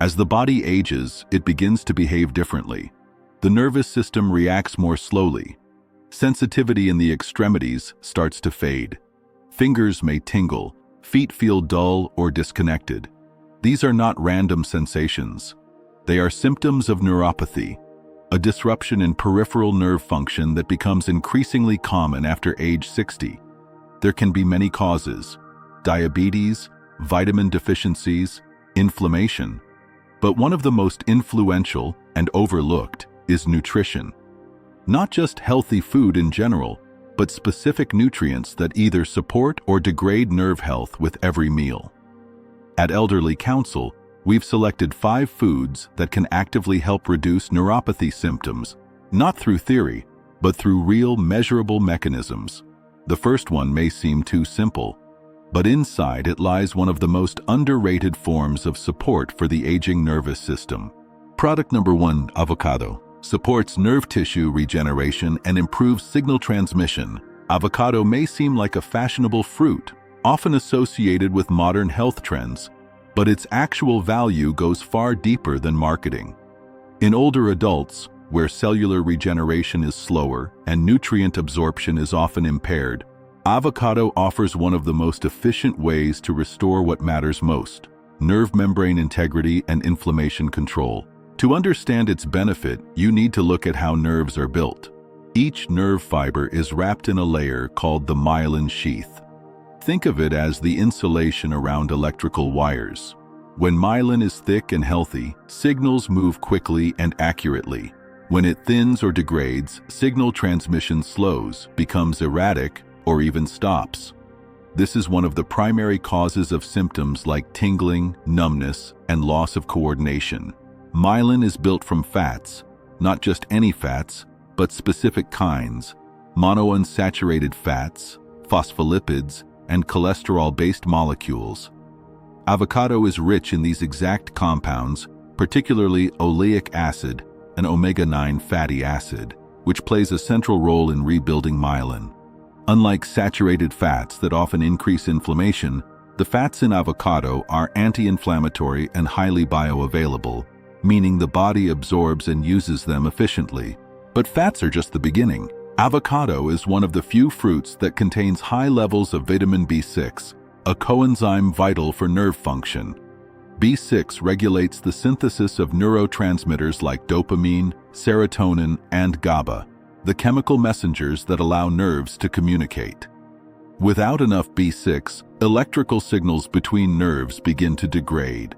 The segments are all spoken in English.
As the body ages, it begins to behave differently. The nervous system reacts more slowly. Sensitivity in the extremities starts to fade. Fingers may tingle, feet feel dull or disconnected. These are not random sensations. They are symptoms of neuropathy, a disruption in peripheral nerve function that becomes increasingly common after age 60. There can be many causes: diabetes, vitamin deficiencies, inflammation. But one of the most influential and overlooked is nutrition. Not just healthy food in general, but specific nutrients that either support or degrade nerve health with every meal. At Elderly Council, we've selected 5 foods that can actively help reduce neuropathy symptoms, not through theory, but through real measurable mechanisms. The first one may seem too simple, but inside it lies one of the most underrated forms of support for the aging nervous system. Product number 1, avocado, supports nerve tissue regeneration and improves signal transmission. Avocado may seem like a fashionable fruit, often associated with modern health trends, but its actual value goes far deeper than marketing. In older adults, where cellular regeneration is slower and nutrient absorption is often impaired, avocado offers one of the most efficient ways to restore what matters most: nerve membrane integrity and inflammation control. To understand its benefit, you need to look at how nerves are built. Each nerve fiber is wrapped in a layer called the myelin sheath. Think of it as the insulation around electrical wires. When myelin is thick and healthy, signals move quickly and accurately. When it thins or degrades, signal transmission slows, becomes erratic, or even stops. This is one of the primary causes of symptoms like tingling, numbness, and loss of coordination. Myelin is built from fats, not just any fats, but specific kinds: monounsaturated fats, phospholipids, and cholesterol-based molecules. Avocado is rich in these exact compounds, particularly oleic acid and omega-9 fatty acid, which plays a central role in rebuilding myelin. Unlike saturated fats that often increase inflammation, the fats in avocado are anti-inflammatory and highly bioavailable, meaning the body absorbs and uses them efficiently. But fats are just the beginning. Avocado is one of the few fruits that contains high levels of vitamin B6, a coenzyme vital for nerve function. B6 regulates the synthesis of neurotransmitters like dopamine, serotonin, and GABA, the chemical messengers that allow nerves to communicate. Without enough B6, electrical signals between nerves begin to degrade.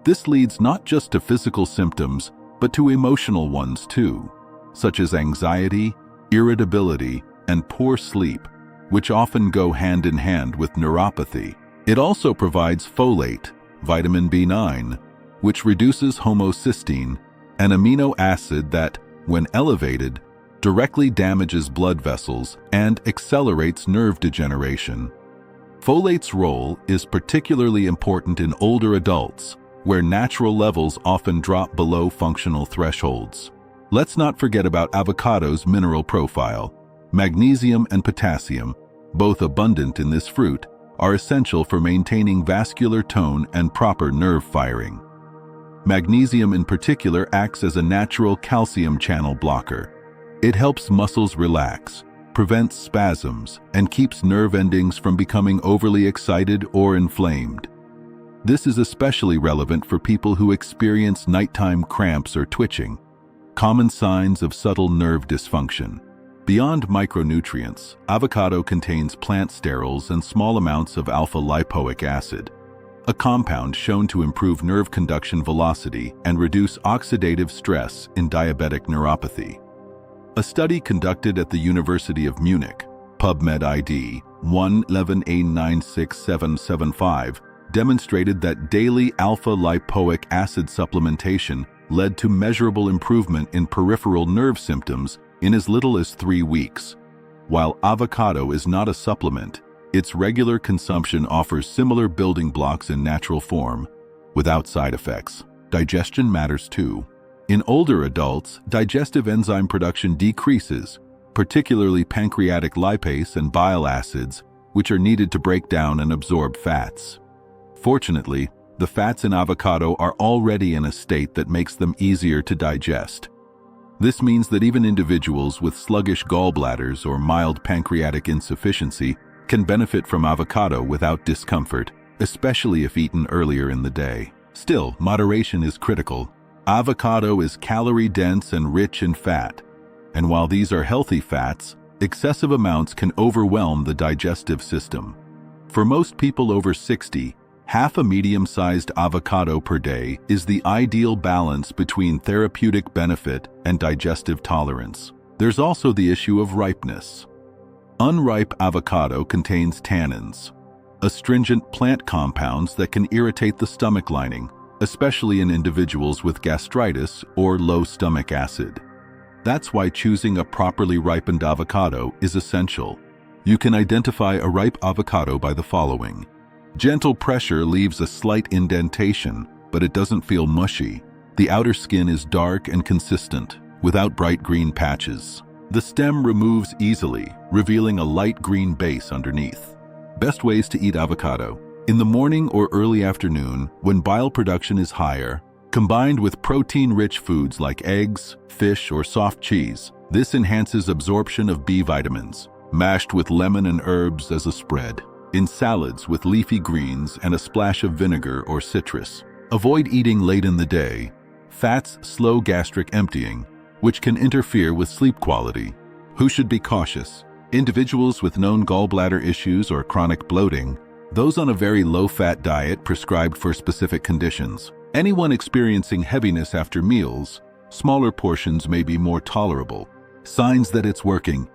This leads not just to physical symptoms, but to emotional ones too, such as anxiety, irritability, and poor sleep, which often go hand in hand with neuropathy. It also provides folate, vitamin B9, which reduces homocysteine, an amino acid that, when elevated, directly damages blood vessels and accelerates nerve degeneration. Folate's role is particularly important in older adults, where natural levels often drop below functional thresholds. Let's not forget about avocado's mineral profile. Magnesium and potassium, both abundant in this fruit, are essential for maintaining vascular tone and proper nerve firing. Magnesium in particular acts as a natural calcium channel blocker. It helps muscles relax, prevents spasms, and keeps nerve endings from becoming overly excited or inflamed. This is especially relevant for people who experience nighttime cramps or twitching, common signs of subtle nerve dysfunction. Beyond micronutrients, avocado contains plant sterols and small amounts of alpha-lipoic acid, a compound shown to improve nerve conduction velocity and reduce oxidative stress in diabetic neuropathy. A study conducted at the University of Munich, PubMed ID 111896775, demonstrated that daily alpha-lipoic acid supplementation led to measurable improvement in peripheral nerve symptoms in as little as 3 weeks. While avocado is not a supplement, its regular consumption offers similar building blocks in natural form, without side effects. Digestion matters too. In older adults, digestive enzyme production decreases, particularly pancreatic lipase and bile acids, which are needed to break down and absorb fats. Fortunately, The fats in avocado are already in a state that makes them easier to digest. This means that even individuals with sluggish gallbladders or mild pancreatic insufficiency can benefit from avocado without discomfort, especially if eaten earlier in the day. Still, moderation is critical. Avocado is calorie-dense and rich in fat, and while these are healthy fats, excessive amounts can overwhelm the digestive system. For most people over 60, half a medium-sized avocado per day is the ideal balance between therapeutic benefit and digestive tolerance. There's also the issue of ripeness. Unripe avocado contains tannins, astringent plant compounds that can irritate the stomach lining, especially in individuals with gastritis or low stomach acid. That's why choosing a properly ripened avocado is essential. You can identify a ripe avocado by the following. Gentle pressure leaves a slight indentation, but it doesn't feel mushy. The outer skin is dark and consistent, without bright green patches. The stem removes easily, revealing a light green base underneath. Best ways to eat avocado. In the morning or early afternoon, when bile production is higher, combined with protein-rich foods like eggs, fish, or soft cheese, this enhances absorption of B vitamins, mashed with lemon and herbs as a spread. In salads with leafy greens and a splash of vinegar or citrus. Avoid eating late in the day. Fats slow gastric emptying, which can interfere with sleep quality. Who should be cautious? Individuals with known gallbladder issues or chronic bloating, those on a very low-fat diet prescribed for specific conditions. Anyone experiencing heaviness after meals, smaller portions may be more tolerable. Signs that it's working.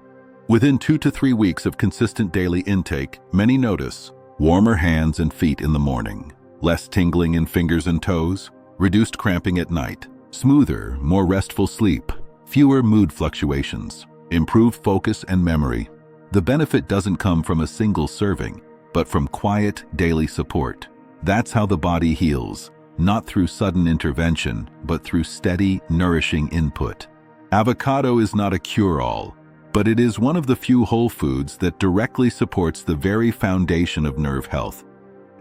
Within 2 to 3 weeks of consistent daily intake, many notice warmer hands and feet in the morning, less tingling in fingers and toes, reduced cramping at night, smoother, more restful sleep, fewer mood fluctuations, improved focus and memory. The benefit doesn't come from a single serving, but from quiet, daily support. That's how the body heals, not through sudden intervention, but through steady, nourishing input. Avocado is not a cure-all, but it is one of the few whole foods that directly supports the very foundation of nerve health.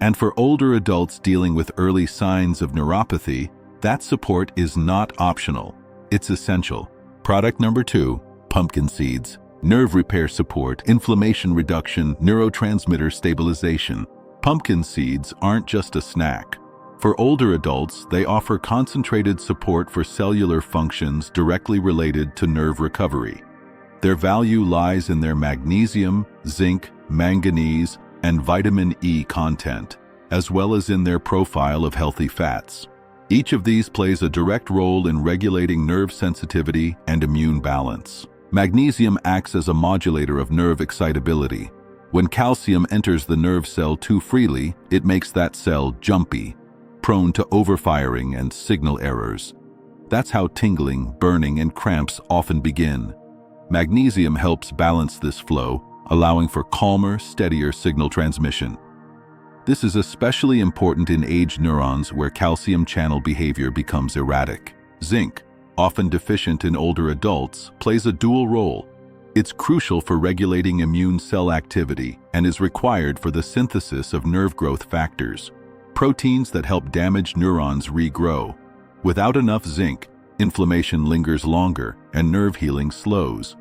And for older adults dealing with early signs of neuropathy, that support is not optional. It's essential. Product number 2, pumpkin seeds. Nerve repair support, inflammation reduction, neurotransmitter stabilization. Pumpkin seeds aren't just a snack. For older adults, they offer concentrated support for cellular functions directly related to nerve recovery. Their value lies in their magnesium, zinc, manganese, and vitamin E content, as well as in their profile of healthy fats. Each of these plays a direct role in regulating nerve sensitivity and immune balance. Magnesium acts as a modulator of nerve excitability. When calcium enters the nerve cell too freely, it makes that cell jumpy, prone to overfiring and signal errors. That's how tingling, burning, and cramps often begin. Magnesium helps balance this flow, allowing for calmer, steadier signal transmission. This is especially important in aged neurons where calcium channel behavior becomes erratic. Zinc, often deficient in older adults, plays a dual role. It's crucial for regulating immune cell activity and is required for the synthesis of nerve growth factors, proteins that help damaged neurons regrow. Without enough zinc, inflammation lingers longer and nerve healing slows.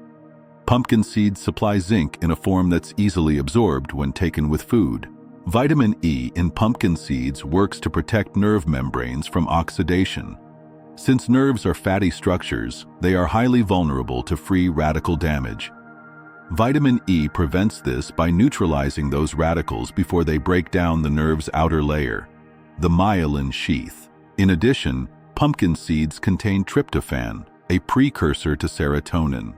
Pumpkin seeds supply zinc in a form that's easily absorbed when taken with food. Vitamin E in pumpkin seeds works to protect nerve membranes from oxidation. Since nerves are fatty structures, they are highly vulnerable to free radical damage. Vitamin E prevents this by neutralizing those radicals before they break down the nerve's outer layer, the myelin sheath. In addition, pumpkin seeds contain tryptophan, a precursor to serotonin.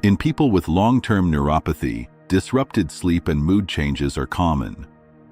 In people with long-term neuropathy, disrupted sleep and mood changes are common.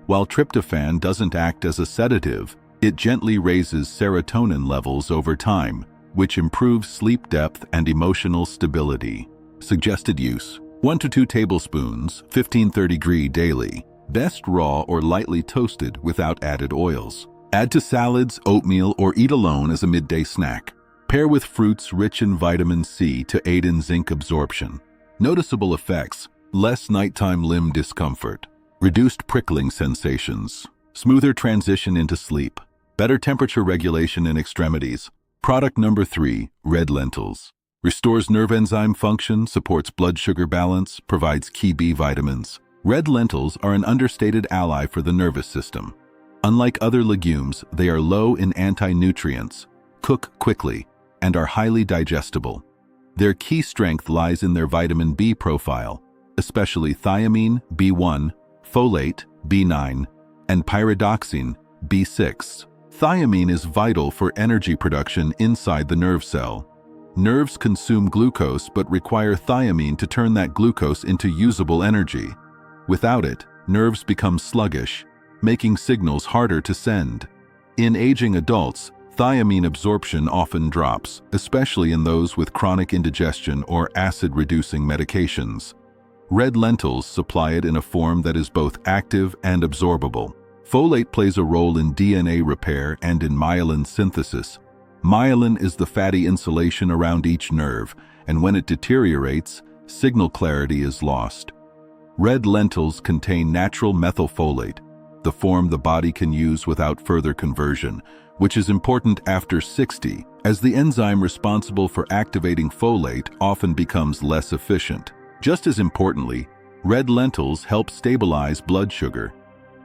While tryptophan doesn't act as a sedative, it gently raises serotonin levels over time, which improves sleep depth and emotional stability. Suggested use: 1 to 2 tablespoons, 15-30 g daily. Best raw or lightly toasted without added oils. Add to salads, oatmeal, or eat alone as a midday snack. Pair with fruits rich in vitamin C to aid in zinc absorption. Noticeable effects: less nighttime limb discomfort, reduced prickling sensations, Smoother transition into sleep. Better temperature regulation in extremities. Product number 3, red lentils. Restores nerve enzyme function, supports blood sugar balance, provides key B vitamins. Red lentils are an understated ally for the nervous system. Unlike other legumes, they are low in anti-nutrients, cook quickly, and are highly digestible. Their key strength lies in their vitamin B profile, especially thiamine, B1, folate, B9, and pyridoxine, B6. Thiamine is vital for energy production inside the nerve cell. Nerves consume glucose but require thiamine to turn that glucose into usable energy. Without it, nerves become sluggish, making signals harder to send. In aging adults, thiamine absorption often drops, especially in those with chronic indigestion or acid-reducing medications. Red lentils supply it in a form that is both active and absorbable. Folate plays a role in DNA repair and in myelin synthesis. Myelin is the fatty insulation around each nerve, and when it deteriorates, signal clarity is lost. Red lentils contain natural methylfolate, the form the body can use without further conversion, which is important after 60, as the enzyme responsible for activating folate often becomes less efficient. Just as importantly, red lentils help stabilize blood sugar.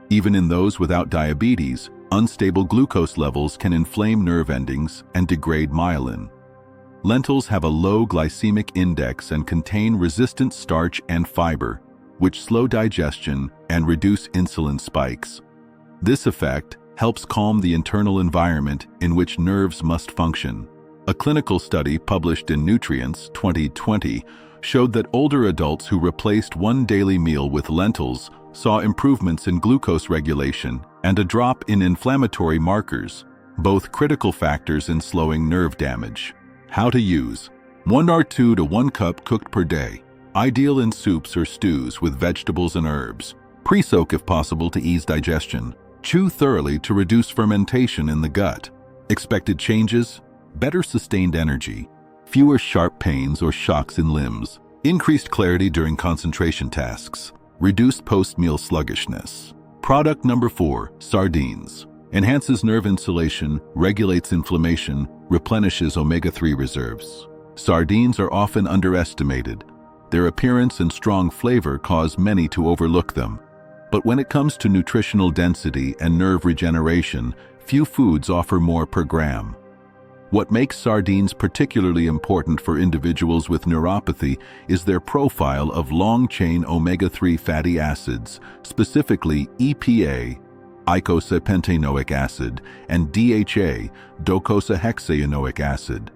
Even in those without diabetes, unstable glucose levels can inflame nerve endings and degrade myelin. Lentils have a low glycemic index and contain resistant starch and fiber, which slow digestion and reduce insulin spikes. This effect helps calm the internal environment in which nerves must function. A clinical study published in Nutrients 2020 showed that older adults who replaced one daily meal with lentils saw improvements in glucose regulation and a drop in inflammatory markers, both critical factors in slowing nerve damage. How to use: 1 or 2 to 1 cup cooked per day. Ideal in soups or stews with vegetables and herbs. Pre-soak if possible to ease digestion. Chew thoroughly to reduce fermentation in the gut. Expected changes: better sustained energy, fewer sharp pains or shocks in limbs, increased clarity during concentration tasks, reduced post-meal sluggishness. Product number 4, sardines. Enhances nerve insulation, regulates inflammation, replenishes omega-3 reserves. Sardines are often underestimated. Their appearance and strong flavor cause many to overlook them. But when it comes to nutritional density and nerve regeneration, few foods offer more per gram. What makes sardines particularly important for individuals with neuropathy is their profile of long-chain omega-3 fatty acids, specifically EPA, eicosapentaenoic acid, and DHA, docosahexaenoic acid.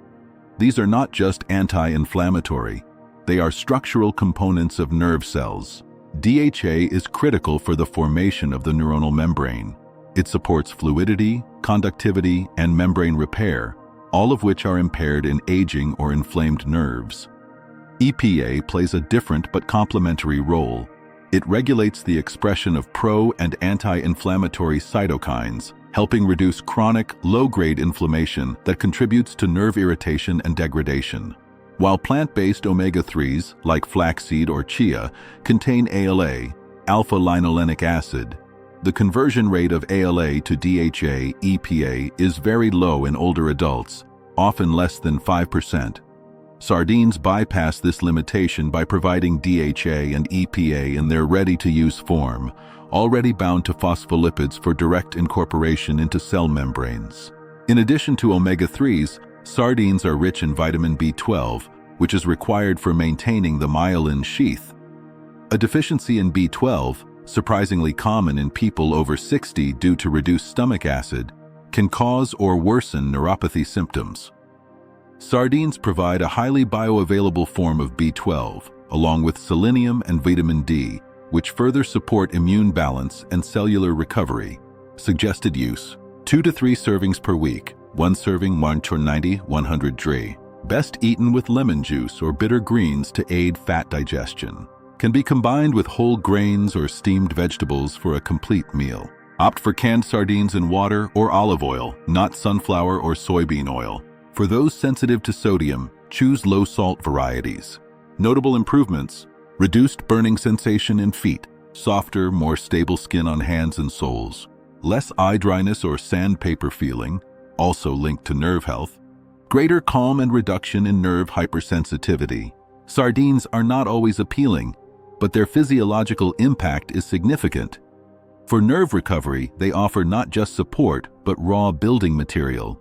These are not just anti-inflammatory. They are structural components of nerve cells. DHA is critical for the formation of the neuronal membrane. It supports fluidity, conductivity, and membrane repair, all of which are impaired in aging or inflamed nerves. EPA plays a different but complementary role. It regulates the expression of pro- and anti-inflammatory cytokines, helping reduce chronic, low-grade inflammation that contributes to nerve irritation and degradation. While plant-based omega-3s, like flaxseed or chia, contain ALA, alpha-linolenic acid, the conversion rate of ALA to DHA, EPA, is very low in older adults, often less than 5%. Sardines bypass this limitation by providing DHA and EPA in their ready-to-use form, already bound to phospholipids for direct incorporation into cell membranes. In addition to omega-3s, sardines are rich in vitamin B12, which is required for maintaining the myelin sheath. A deficiency in B12, surprisingly common in people over 60 due to reduced stomach acid, can cause or worsen neuropathy symptoms. Sardines provide a highly bioavailable form of B12, along with selenium and vitamin D, which further support immune balance and cellular recovery. Suggested use: 2 to 3 servings per week, 1 serving 190-100 dr. Best eaten with lemon juice or bitter greens to aid fat digestion. Can be combined with whole grains or steamed vegetables for a complete meal. Opt for canned sardines in water or olive oil, not sunflower or soybean oil. For those sensitive to sodium, choose low-salt varieties. Notable improvements: reduced burning sensation in feet, softer, more stable skin on hands and soles, less eye dryness or sandpaper feeling, also linked to nerve health, greater calm and reduction in nerve hypersensitivity. Sardines are not always appealing, but their physiological impact is significant. For nerve recovery, they offer not just support, but raw building material.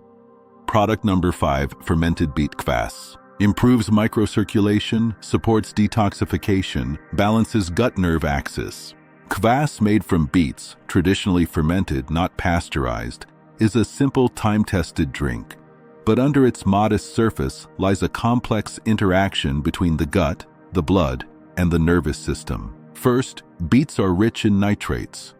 Product number 5, fermented beet kvass. Improves microcirculation, supports detoxification, balances gut-nerve axis. Kvass made from beets, traditionally fermented, not pasteurized, is a simple time-tested drink. But under its modest surface lies a complex interaction between the gut, the blood, and the nervous system. First, beets are rich in nitrates.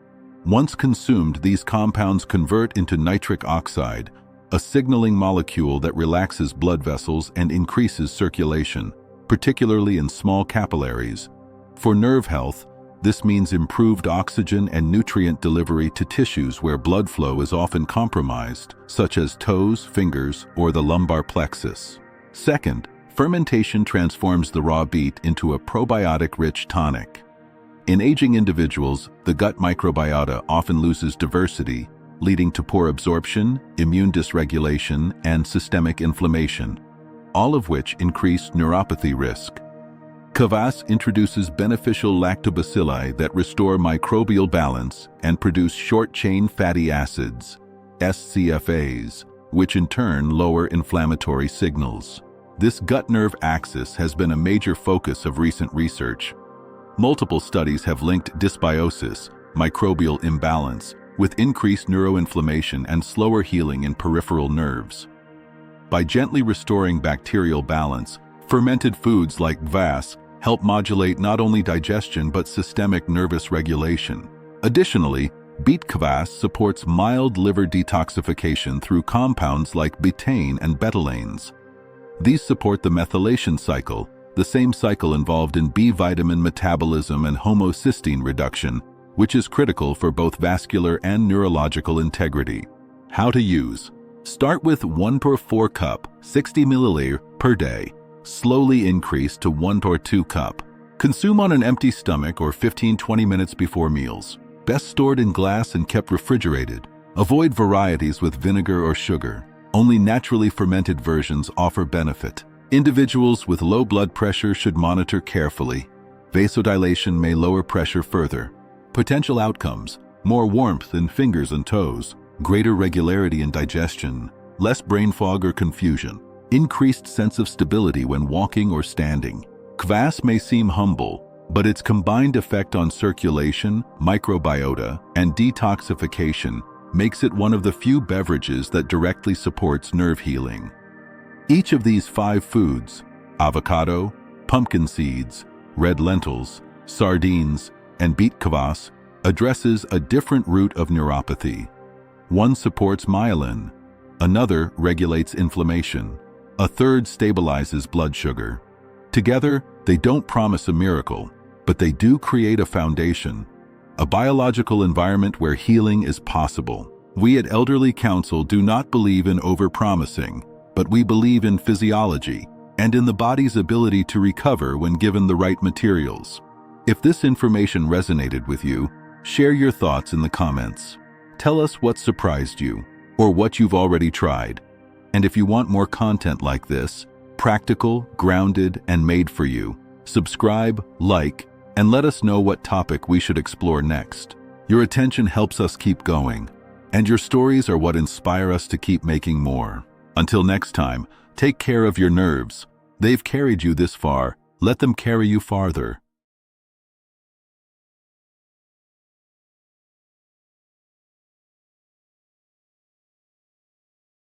Once consumed, these compounds convert into nitric oxide, a signaling molecule that relaxes blood vessels and increases circulation, particularly in small capillaries. For nerve health, this means improved oxygen and nutrient delivery to tissues where blood flow is often compromised, such as toes, fingers, or the lumbar plexus. Second, fermentation transforms the raw beet into a probiotic-rich tonic. In aging individuals, the gut microbiota often loses diversity, leading to poor absorption, immune dysregulation, and systemic inflammation, all of which increase neuropathy risk. Kvass introduces beneficial lactobacilli that restore microbial balance and produce short-chain fatty acids, SCFAs, which in turn lower inflammatory signals. This gut-nerve axis has been a major focus of recent research. Multiple studies have linked dysbiosis, microbial imbalance, with increased neuroinflammation and slower healing in peripheral nerves. By gently restoring bacterial balance, fermented foods like kvass help modulate not only digestion but systemic nervous regulation. Additionally, beet kvass supports mild liver detoxification through compounds like betaine and betalains. These support the methylation cycle, the same cycle involved in B vitamin metabolism and homocysteine reduction, which is critical for both vascular and neurological integrity. How to use. Start with 1 per 4 cup, 60 milliliter per day. Slowly increase to 1 or 2 cup. Consume on an empty stomach or 15-20 minutes before meals. Best stored in glass and kept refrigerated. Avoid varieties with vinegar or sugar. Only naturally fermented versions offer benefit. Individuals with low blood pressure should monitor carefully. Vasodilation may lower pressure further. Potential outcomes: more warmth in fingers and toes, greater regularity in digestion, less brain fog or confusion, increased sense of stability when walking or standing. Kvass may seem humble, but its combined effect on circulation, microbiota, and detoxification makes it one of the few beverages that directly supports nerve healing. Each of these 5 foods, avocado, pumpkin seeds, red lentils, sardines, and beet kvass, addresses a different root of neuropathy. One supports myelin, another regulates inflammation, a third stabilizes blood sugar. Together, they don't promise a miracle, but they do create a foundation, a biological environment where healing is possible. We at Elderly Council do not believe in overpromising, but we believe in physiology and in the body's ability to recover when given the right materials. If this information resonated with you, share your thoughts in the comments. Tell us what surprised you or what you've already tried. And if you want more content like this, practical, grounded, and made for you, subscribe, like, and let us know what topic we should explore next. Your attention helps us keep going, and your stories are what inspire us to keep making more. Until next time, take care of your nerves. They've carried you this far, let them carry you farther.